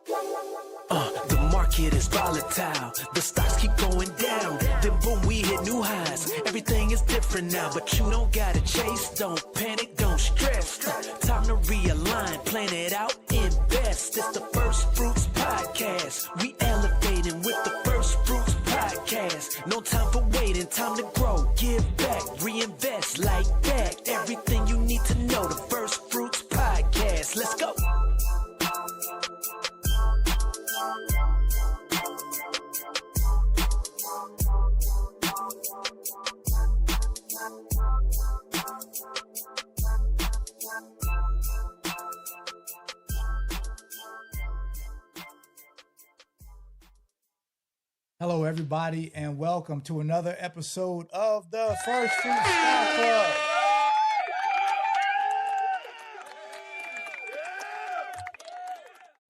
The market is volatile. The stocks keep going down. Then boom, we hit new highs. Everything is different now, but you don't gotta chase. Don't panic, don't stress. Time to realign, plan it out, invest. It's the First Fruits Podcast. We elevating with the First Fruits Podcast. No time for waiting, time to grow. Give back, reinvest like that. Everything you need to know. The First Fruits Podcast. Let's go. Hello, everybody, and welcome to another episode of the First Fruit Stock Club.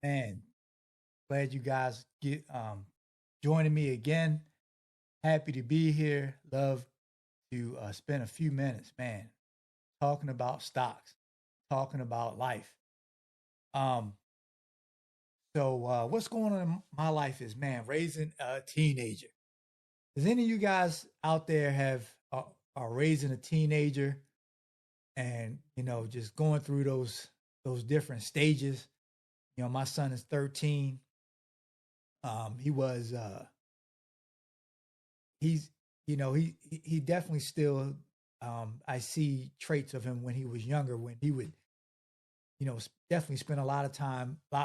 Man, glad you guys get joining me again. Happy to be here. Love to spend a few minutes, man, talking about stocks, talking about life. So what's going on in my life is, man, raising a teenager. Does any of you guys out there are raising a teenager and, just going through those different stages? My son is 13. He definitely still, I see traits of him when he was younger, when he would, definitely spend a lot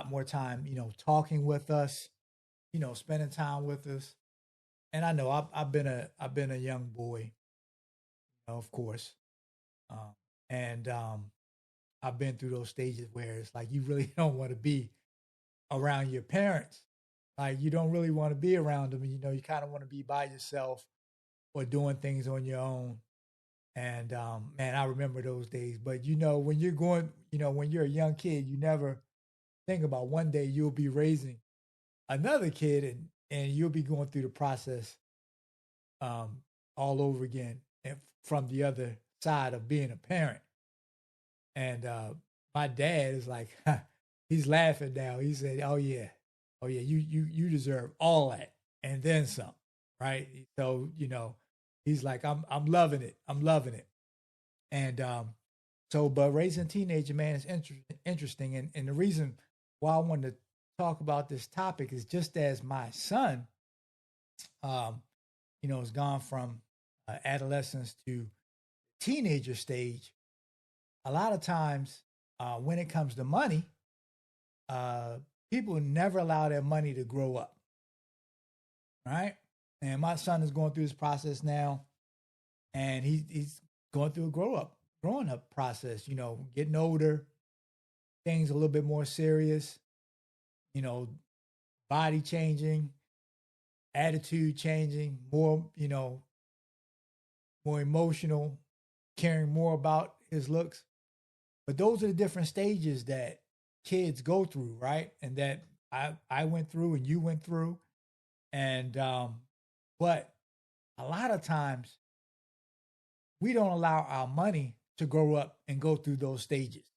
more time, talking with us, spending time with us. And I know I've been a young boy, of course. And I've been through those stages where it's like, you really don't want to be around your parents. Like, you don't really want to be around them. You kind of want to be by yourself or doing things on your own. And man, I remember those days. But when you're going, when you're a young kid, you never think about one day you'll be raising another kid and you'll be going through the process all over again, and from the other side of being a parent. And my dad is like, he's laughing now. He said, "Oh yeah, you deserve all that and then some, right?" So he's like, I'm loving it. I'm loving it. And but raising a teenager, man, is interesting. And the reason why I wanted to talk about this topic is just as my son, has gone from adolescence to teenager stage. A lot of times when it comes to money, people never allow their money to grow up, right? And my son is going through this process now, and he's going through a growing up process, getting older, things a little bit more serious, body changing, attitude changing, more emotional, caring more about his looks. But those are the different stages that kids go through, right? And that I went through and you went through. And but a lot of times we don't allow our money to grow up and go through those stages.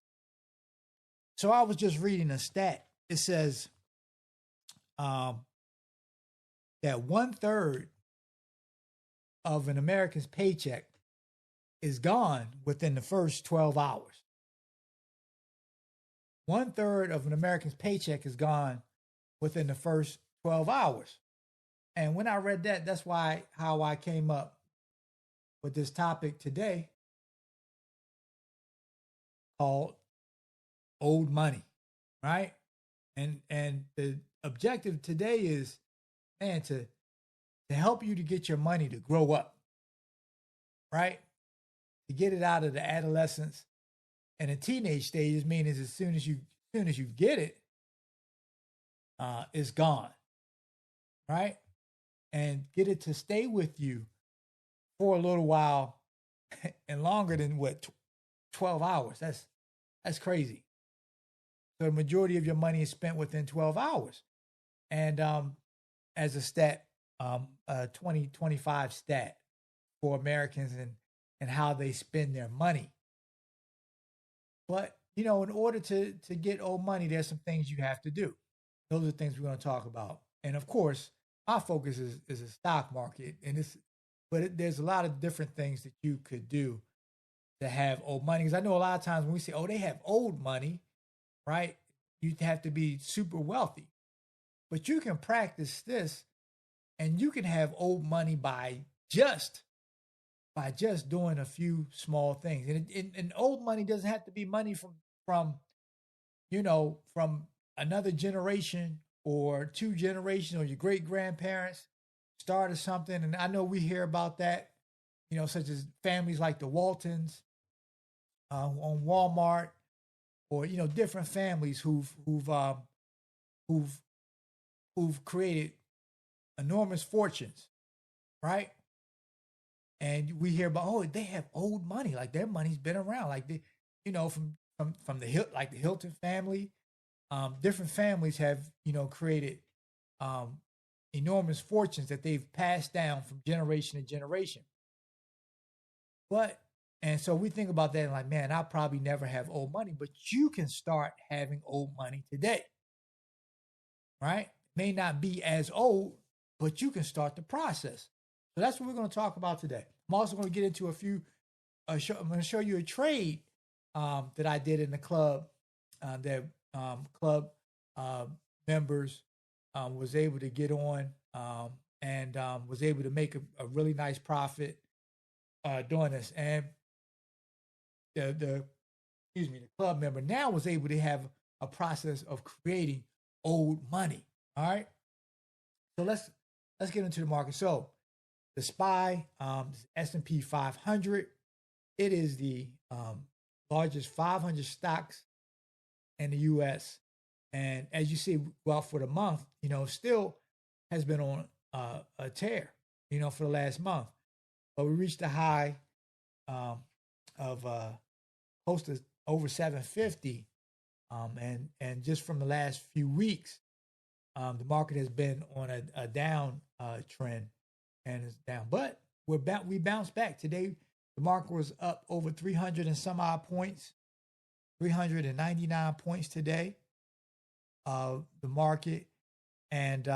So I was just reading a stat. It says that 1/3 of an American's paycheck is gone within the first 12 hours. 1/3 of an American's paycheck is gone within the first 12 hours. And when I read that, that's how I came up with this topic today called old money, right? And the objective today is, man, to help you to get your money to grow up, right? To get it out of the adolescence and the teenage stages, meaning as soon as you get it, it's gone, right? And get it to stay with you for a little while and longer than 12 hours. That's crazy. So the majority of your money is spent within 12 hours. And as a stat, 2025 stat for Americans and how they spend their money. But, in order to get old money, there's some things you have to do. those are the things we're going to talk about. And of course, our focus is the stock market, and there's a lot of different things that you could do to have old money. Because I know a lot of times when we say, "Oh, they have old money," right? You have to be super wealthy, but you can practice this, and you can have old money just by just doing a few small things. And old money doesn't have to be money from from another generation or two generations or your great grandparents started something. And I know we hear about that, such as families like the Waltons on Walmart, or different families who've who've created enormous fortunes, right? And we hear about, oh, they have old money, like their money's been around, like from the Hilton family. Different families have created um, enormous fortunes that they've passed down from generation to generation. But and so we think about that and like, man, I'll probably never have old money, but you can start having old money today, right? May not be as old, but you can start the process. So that's what we're going to talk about today. I'm also going to get into a few. I'm going to show you a trade that I did in the club that club members was able to get on and was able to make a really nice profit doing this. And the excuse me, the club member now was able to have a process of creating old money. All right. So let's get into the market. So the SPY, S&P 500, it is the largest 500 stocks in the U.S. And as you see, well, for the month, still has been on a tear, for the last month. But we reached a high of close to over 750. And just from the last few weeks, the market has been on a down trend and is down. But we bounced back. Today, the market was up over 300 and some odd points, 399 points today, the market. And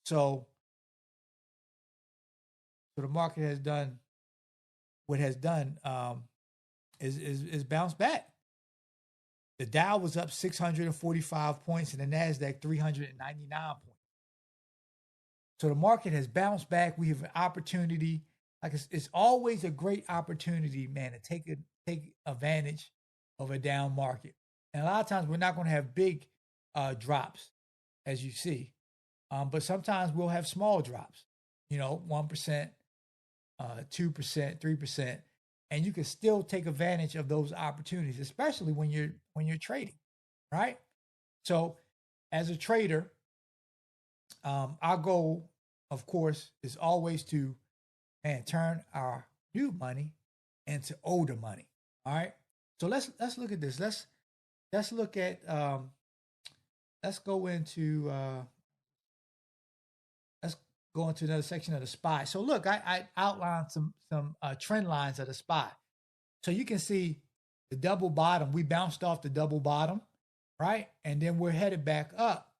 so the market has done what has done is bounced back. The Dow was up 645 points and the NASDAQ 399 points. So the market has bounced back. We have an opportunity. Like it's always a great opportunity, man, to take advantage of a down market. And a lot of times we're not going to have big drops, as you see. But sometimes we'll have small drops, 1%, 2%, 3%. And you can still take advantage of those opportunities, especially when you're trading, right? So as a trader, our goal, of course, is always to turn our new money into older money. All right. So let's look at this. Let's look at let's go into another section of the SPY. So look, I outlined some trend lines of the SPY. So you can see the double bottom. We bounced off the double bottom, right? And then we're headed back up.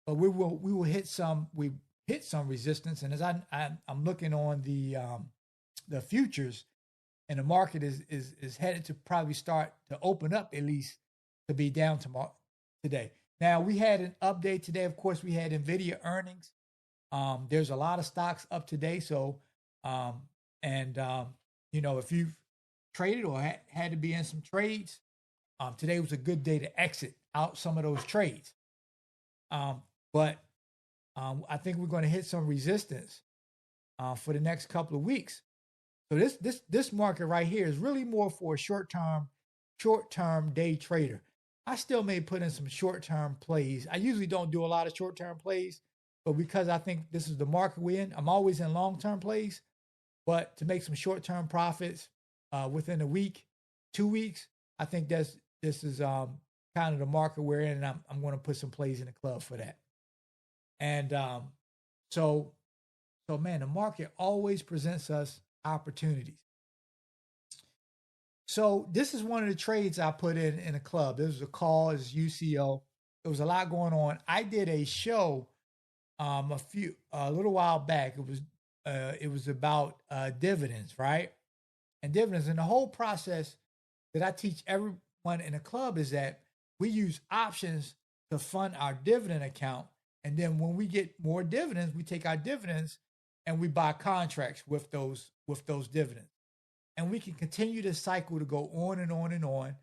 But we will hit some resistance. And as I'm looking on the futures, and the market is headed to probably start to open up, at least to be down tomorrow today. Now we had an update today. Of course, we had NVIDIA earnings. There's a lot of stocks up today. So, if you've traded or had to be in some trades, today was a good day to exit out some of those trades. But I think we're going to hit some resistance for the next couple of weeks. So this market right here is really more for a short-term day trader. I still may put in some short-term plays. I usually don't do a lot of short-term plays, but because I think this is the market we're in, I'm always in long-term plays. But to make some short-term profits within a week, 2 weeks, I think this is kind of the market we're in, and I'm going to put some plays in the club for that. And so man, the market always presents us opportunities. So this is one of the trades I put in a club. This was a call, is UCO. There was a lot going on. I did a show a little while back. It was about dividends, right? And dividends. And the whole process that I teach everyone in the club is that we use options to fund our dividend account. And then when we get more dividends, we take our dividends and we buy contracts with those dividends. And we can continue this cycle to go on and on and on.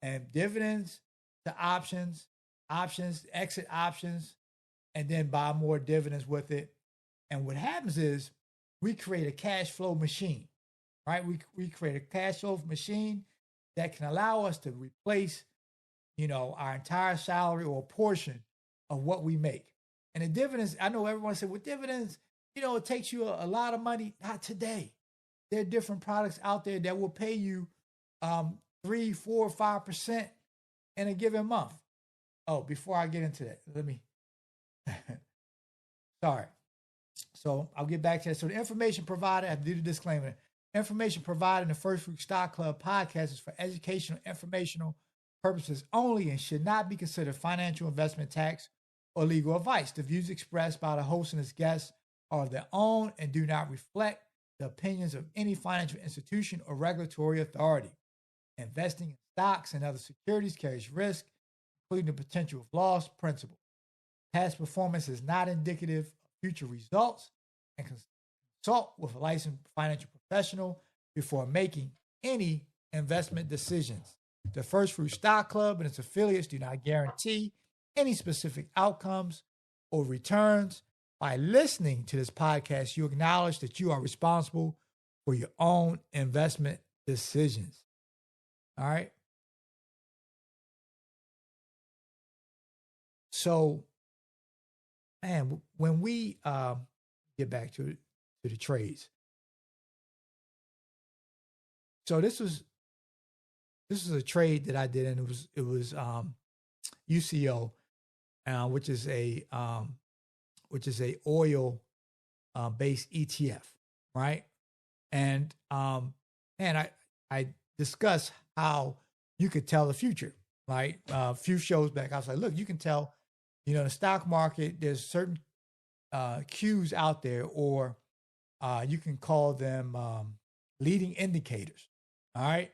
And dividends to options, options, exit options, and then buy more dividends with it. And what happens is we create a cash flow machine, right? We create a cash flow machine that can allow us to replace, our entire salary or a portion of what we make. And the dividends, I know everyone said, with dividends, it takes you a lot of money. Not today. There are different products out there that will pay you 3, 4, 5% in a given month. Oh, before I get into that, let me. Sorry. So I'll get back to that. So the information provided, I have to do the disclaimer. Information provided in the First Fruit Stock Club podcast is for educational, informational purposes only and should not be considered financial, investment, tax, or legal advice. The views expressed by the host and his guests are of their own and do not reflect the opinions of any financial institution or regulatory authority. Investing in stocks and other securities carries risk, including the potential of loss principal. Past performance is not indicative of future results, and consult with a licensed financial professional before making any investment decisions. The First Fruit Stock Club and its affiliates do not guarantee any specific outcomes or returns. By listening to this podcast, you acknowledge that you are responsible for your own investment decisions. All right. So, man, when we get back to the trades, so this was a trade that I did, and it was UCO, which is a oil based ETF, right? And I discussed how you could tell the future, right? A few shows back, I was like, look, you can tell, the stock market, there's certain cues out there, or you can call them leading indicators, all right?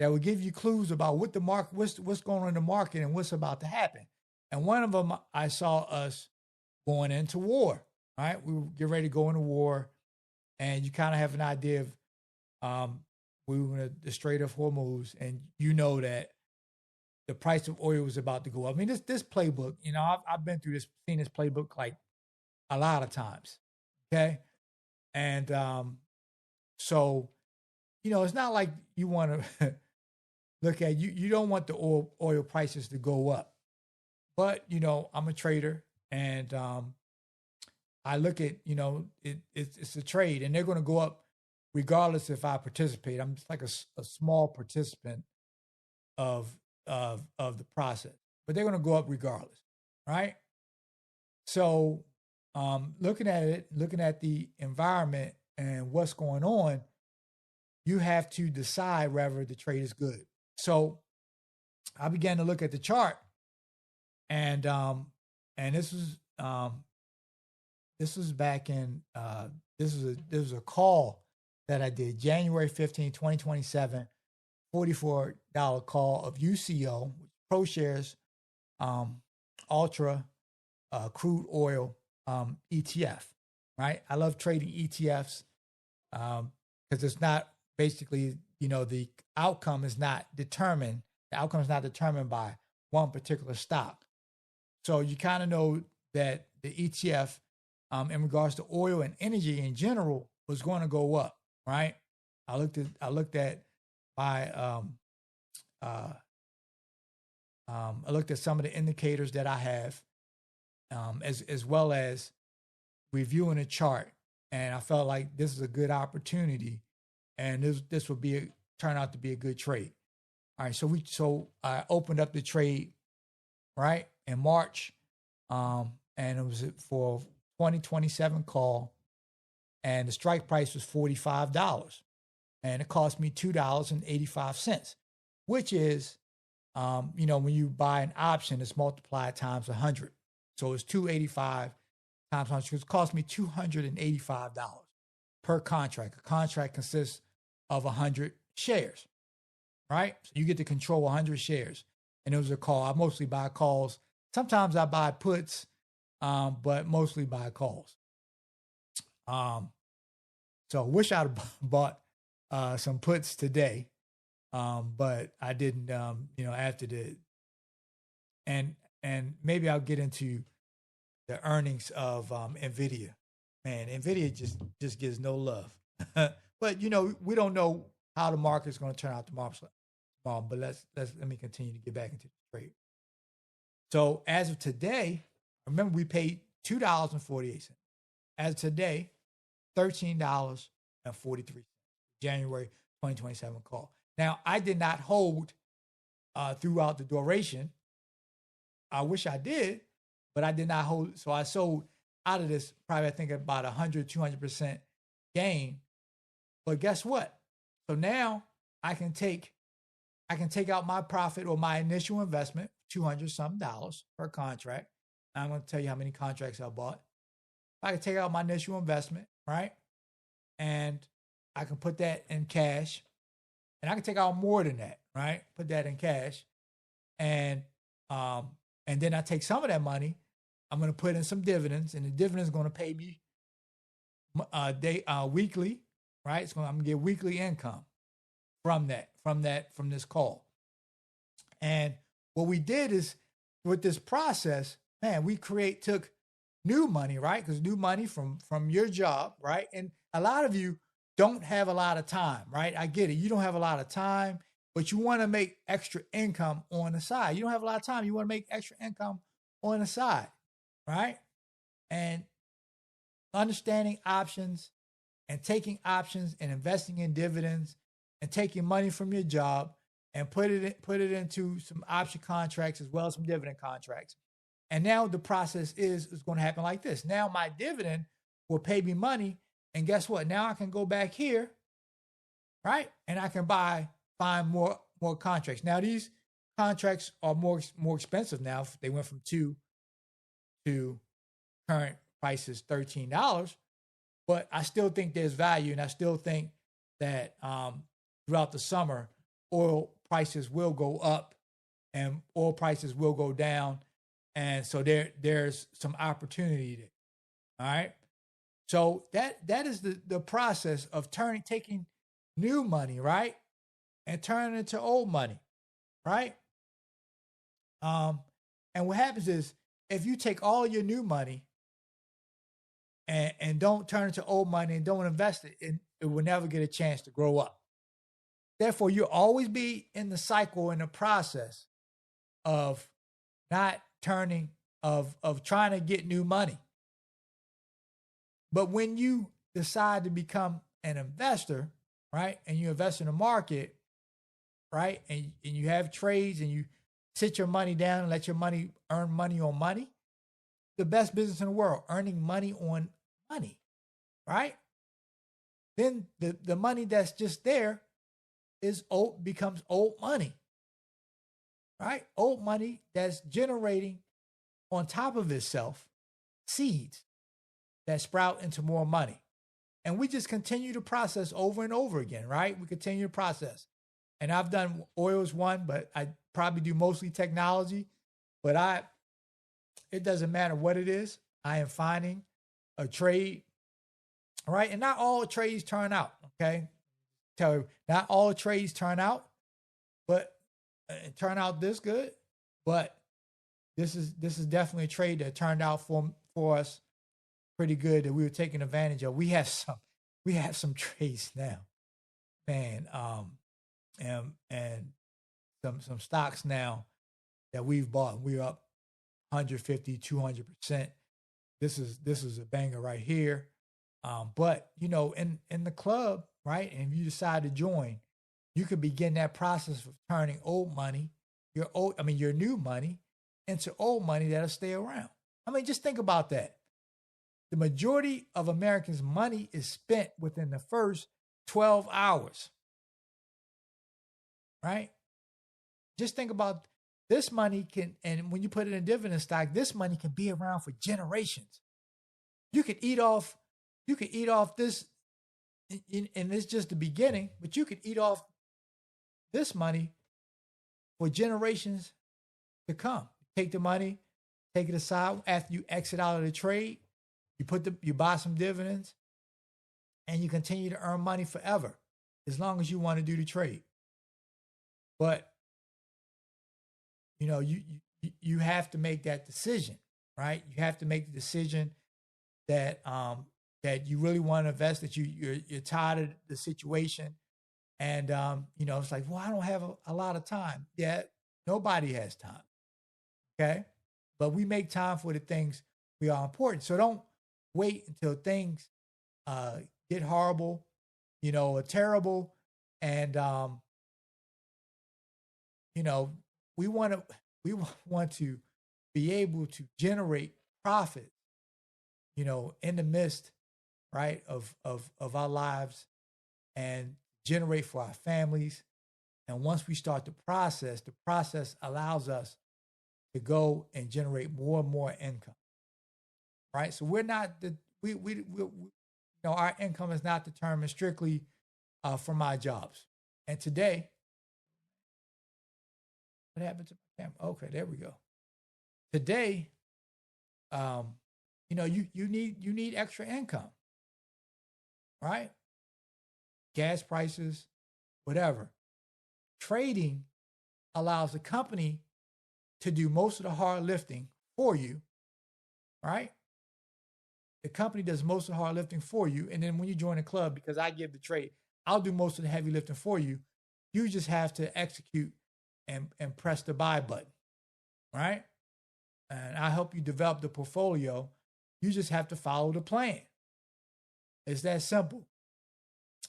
That will give you clues about what the market, what's going on in the market and what's about to happen. And one of them, I saw us going into war, right? We were getting ready to go into war, and you kind of have an idea of we were in the Strait of Hormuz, and that the price of oil was about to go up. I mean, this playbook, I've been through this, seen this playbook like a lot of times, okay? And so, it's not like you want to look at, you don't want the oil prices to go up. But, I'm a trader, and I look at, it's a trade, and they're going to go up regardless if I participate. I'm just like a small participant of the process, but they're going to go up regardless, right? So looking at the environment and what's going on, you have to decide whether the trade is good. So I began to look at the chart, and this was back in this was a call that I did January 15, 2027, $44 call of UCO, ProShares Ultra Crude Oil ETF, right? I love trading ETFs because it's not basically, the outcome is not determined. The outcome is not determined by one particular stock. So you kind of know that the ETF, in regards to oil and energy in general, was going to go up, right? I looked at my I looked at some of the indicators that I have, as well as reviewing a chart, and I felt like this is a good opportunity, and this would turn out to be a good trade. All right, so I opened up the trade right in March, and it was for 2027 call, and the strike price was $45, and it cost me $2.85, which is when you buy an option, it's multiplied times 100. So it's 285 times 100. It cost me $285 per contract. A contract consists of 100 shares, right? So you get to control 100 shares. And it was a call. I mostly buy calls. Sometimes I buy puts, but mostly buy calls. So I wish I'd bought some puts today, but I didn't. After the and maybe I'll get into the earnings of Nvidia. Man, Nvidia just gives no love. But we don't know how the market's going to turn out tomorrow. But let me continue to get back into the trade. So as of today, remember we paid $2.48. As of today, $13.43. January 2027 call. Now I did not hold throughout the duration. I wish I did, but I did not hold. So I sold out of this probably I think about 100-200% gain. But guess what? So now I can take out my profit or my initial investment, $200 some per contract. I'm going to tell you how many contracts I bought. I can take out my initial investment, right? And I can put that in cash. And I can take out more than that, right? Put that in cash. And then I take some of that money, I'm going to put in some dividends, and the dividends going to pay me weekly, right? I'm going to get weekly income from this call. And what we did is with this process, man, we took new money, right? Because new money from your job, right? And a lot of you don't have a lot of time, right? I get it. You don't have a lot of time, but you want to make extra income on the side. You don't have a lot of time. You want to make extra income on the side, right? And understanding options and taking options and investing in dividends and taking money from your job and put it into some option contracts as well as some dividend contracts. And now the process is going to happen like this. Now my dividend will pay me money. And guess what? Now I can go back here, right? And I can find more contracts. Now these contracts are more expensive now. They went from $2 to current prices $13. But I still think there's value, and I still think that throughout the summer, oil prices will go up and oil prices will go down. And so there's some opportunity there. All right. So that is the process of taking new money, right? And turning it into old money, right? And what happens is if you take all your new money and don't turn it to old money and don't invest it will never get a chance to grow up. Therefore, you'll always be in the cycle, in the process of not turning, of trying to get new money. But when you decide to become an investor, right, and you invest in the market, right, and you have trades and you sit your money down and let your money earn money on money, the best business in the world, earning money on money, right? Then the money that's just there becomes old money, right? Old money that's generating on top of itself seeds that sprout into more money. And we just continue to process over and over again, right? We continue to process. And I've done oils one, but I probably do mostly technology. But it doesn't matter what it is. I am finding a trade, right? And not all trades turn out, okay? Tell you, not all trades turn out, but turn out this good. But this is definitely a trade that turned out for us pretty good that we were taking advantage of. We have some trades now, man, and some stocks now that we've bought. We're up 150, 200%. This is a banger right here. But in the club, right? And if you decide to join, you could begin that process of turning old money, your new money into old money that'll stay around. I mean, just think about that. The majority of Americans' money is spent within the first 12 hours, right? just think about this money and when you put it in dividend stock, this money can be around for generations. You could eat off this, and it's just the beginning, but you could eat off this money for generations to come. Take the money, take it aside after you exit out of the trade. You buy some dividends, and you continue to earn money forever, as long as you want to do the trade. But you have to make that decision, right? You have to make the decision that that you really want to invest, that you're tired of the situation, and it's like, well, I don't have a lot of time. Yeah, nobody has time. Okay, but we make time for the things we are important. So don't wait until things get horrible, or terrible, and we want to be able to generate profit, in the midst, right, of our lives, and generate for our families. And once we start the process allows us to go and generate more and more income, right? So we're not our income is not determined strictly from our jobs. And today, what happened to my camera? Okay, there we go. Today, you need extra income, right? Gas prices, whatever. Trading allows the company to do most of the hard lifting for you, right? The company does most of the hard lifting for you. And then when you join a club, because I give the trade, I'll do most of the heavy lifting for you. You just have to execute and press the buy button, right? And I help you develop the portfolio. You just have to follow the plan. It's that simple.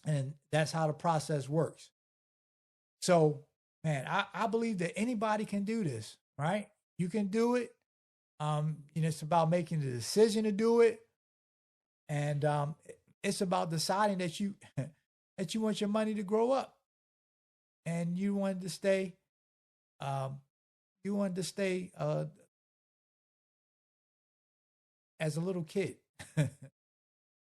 And that's how the process works. So, man, I believe that anybody can do this, right? You can do it. It's about making the decision to do it. And it's about deciding that you want your money to grow up, and you want to stay as a little kid,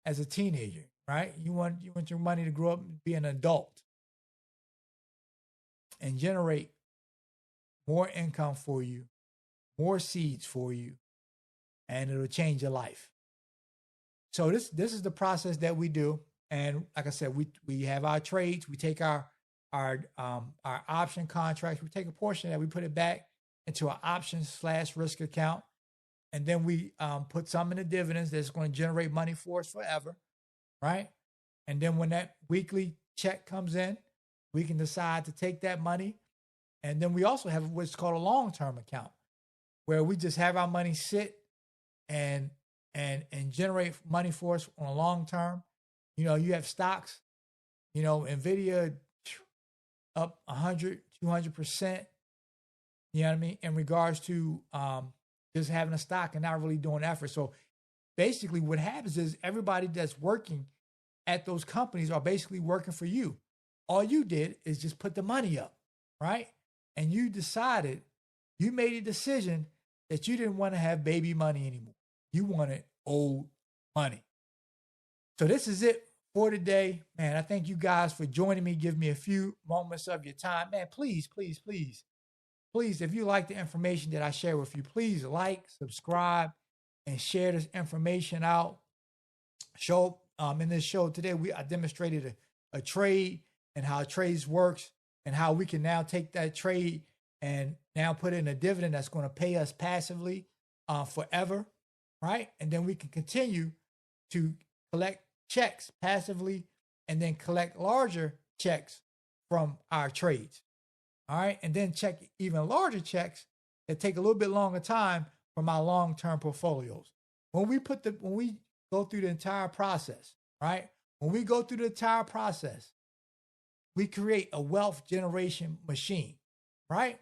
as a teenager, right? You want your money to grow up and be an adult and generate more income for you, more seeds for you, and it'll change your life. So this is the process that we do. And like I said, we have our trades, we take our option contracts, we take a portion of that, we put it back into our options/risk account. And then we put some in the dividends that's going to generate money for us forever, right? And then when that weekly check comes in, we can decide to take that money. And then we also have what's called a long-term account, where we just have our money sit and generate money for us on a long term. You have stocks, NVIDIA up 100, 200%, you know what I mean, in regards to just having a stock and not really doing effort. So basically what happens is everybody that's working at those companies are basically working for you. All you did is just put the money up, right? And you made a decision that you didn't want to have baby money anymore. You wanted old money. So this is it for today. Man, I thank you guys for joining me. Give me a few moments of your time. Man, please, if you like the information that I share with you, please like, subscribe, and share this information out. In this show today, I demonstrated a trade and how trades works, and how we can now take that trade and now put in a dividend that's going to pay us passively forever, right? And then we can continue to collect checks passively and then collect larger checks from our trades. All right. And then check even larger checks that take a little bit longer time from our long-term portfolios. When we go through the entire process, right? When we go through the entire process, we create a wealth generation machine, right?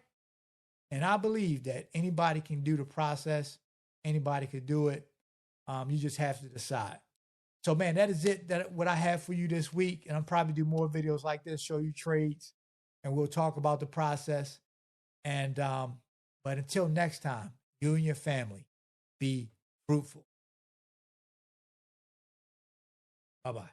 And I believe that anybody can do the process. Anybody could do it. You just have to decide. So, man, that is it. What I have for you this week. And I'll probably do more videos like this, show you trades, and we'll talk about the process. And but until next time, you and your family be fruitful. Bye-bye.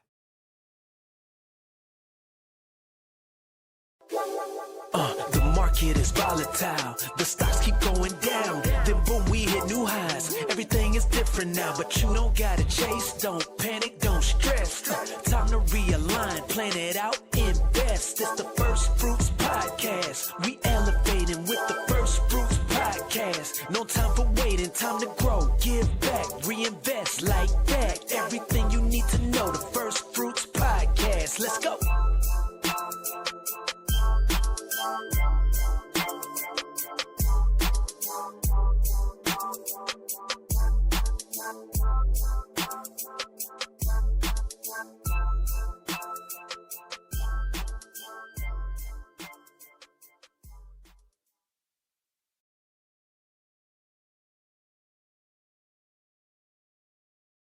The market is volatile. The stocks keep going down. Then boom, we hit new highs. Everything is different now, but you don't gotta chase. Don't panic, don't stress. Time to realign, plan it out, invest. It's the First Fruits Podcast. We elevating with the First Fruits Podcast. No time for waiting, time to grow. Give back.